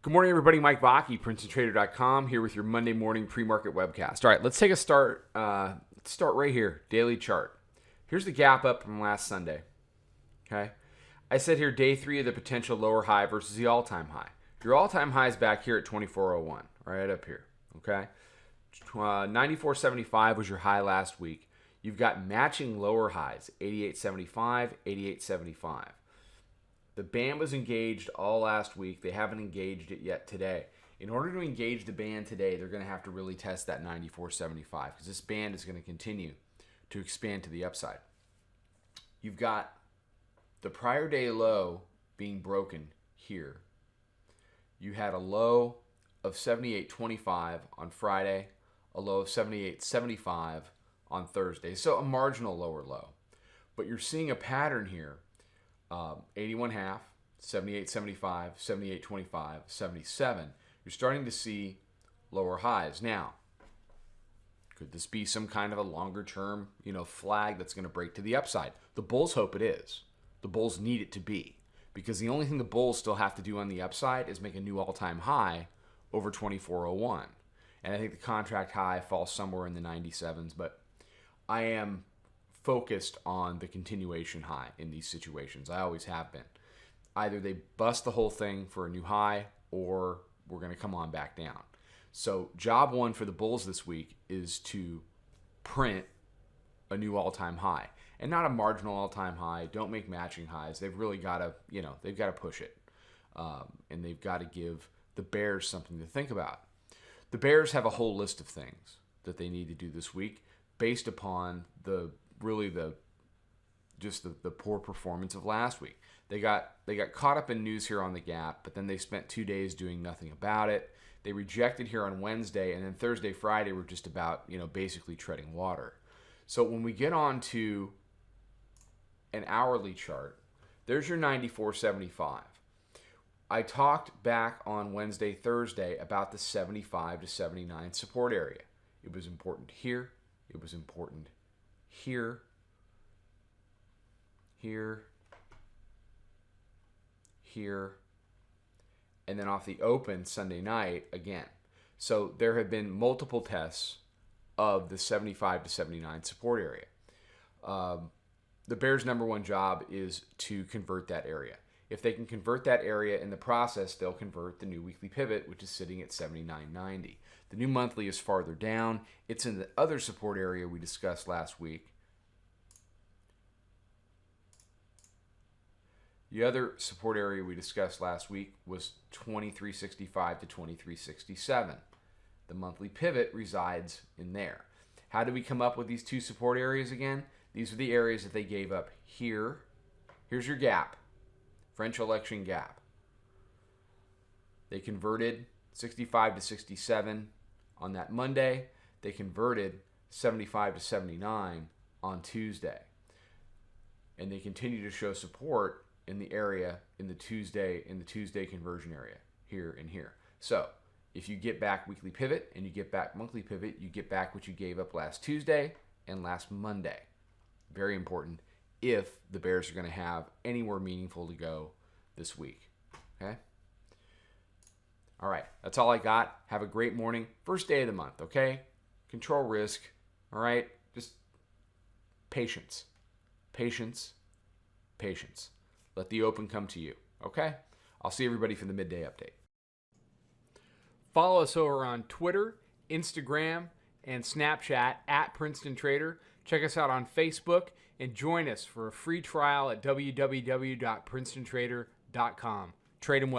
Good morning, everybody. Mike Vacchi, Princetontrader.com, here with your Monday morning pre-market webcast. All right, let's take a start. Let's start right here, daily chart. Here's the gap up from last Sunday. Okay, I said here day 3 of the potential lower high versus the all-time high. Your all-time high is back here at 2401, right up here. Okay, 94.75 was your high last week. You've got matching lower highs, 88.75, 88.75. The band was engaged all last week. They haven't engaged it yet today. In order to engage the band today, they're going to have to really test that 94.75 because this band is going to continue to expand to the upside. You've got the prior day low being broken here. You had a low of 78.25 on Friday, a low of 78.75 on Thursday. So a marginal lower low. But you're seeing a pattern here. 81.5, 78.75, 78.25, 77. You're starting to see lower highs. Now, could this be some kind of a longer term, flag that's going to break to the upside? The bulls hope it is. The bulls need it to be, because the only thing the bulls still have to do on the upside is make a new all-time high over 2401. And I think the contract high falls somewhere in the 97s, but I am focused on the continuation high in these situations. I always have been. Either they bust the whole thing for a new high, or we're going to come on back down. So job one for the bulls this week is to print a new all-time high, and not a marginal all-time high. Don't make matching highs. They've really got to, they've got to push it, and they've got to give the bears something to think about. The bears have a whole list of things that they need to do this week based upon the poor performance of last week. They got caught up in news here on the gap, but then they spent 2 days doing nothing about it. They rejected here on Wednesday, and then Thursday, Friday were just about, basically treading water. So when we get on to an hourly chart, there's your 94.75. I talked back on Wednesday, Thursday about the 75 to 79 support area. It was important here. It was important here, here, and then off the open Sunday night again. So there have been multiple tests of the 75 to 79 support area. The Bears' number one job is to convert that area. If they can convert that area in the process, they'll convert the new weekly pivot, which is sitting at 79.90. The new monthly is farther down. It's in the other support area we discussed last week. The other support area we discussed last week was 23.65 to 23.67. The monthly pivot resides in there. How did we come up with these two support areas again? These are the areas that they gave up here. Here's your gap, French election gap. They converted 65 to 67 on that Monday. They converted 75 to 79 on Tuesday. And they continue to show support in the area in the Tuesday conversion area here and here. So if you get back weekly pivot and you get back monthly pivot, you get back what you gave up last Tuesday and last Monday. Very important if the Bears are going to have anywhere meaningful to go this week. Okay? All right, that's all I got. Have a great morning. First day of the month, okay? Control risk, all right? Just patience. Patience. Patience. Let the open come to you, okay? I'll see everybody for the midday update. Follow us over on Twitter, Instagram, and Snapchat at Princeton Trader. Check us out on Facebook and join us for a free trial at www.princetontrader.com. Trade 'em well.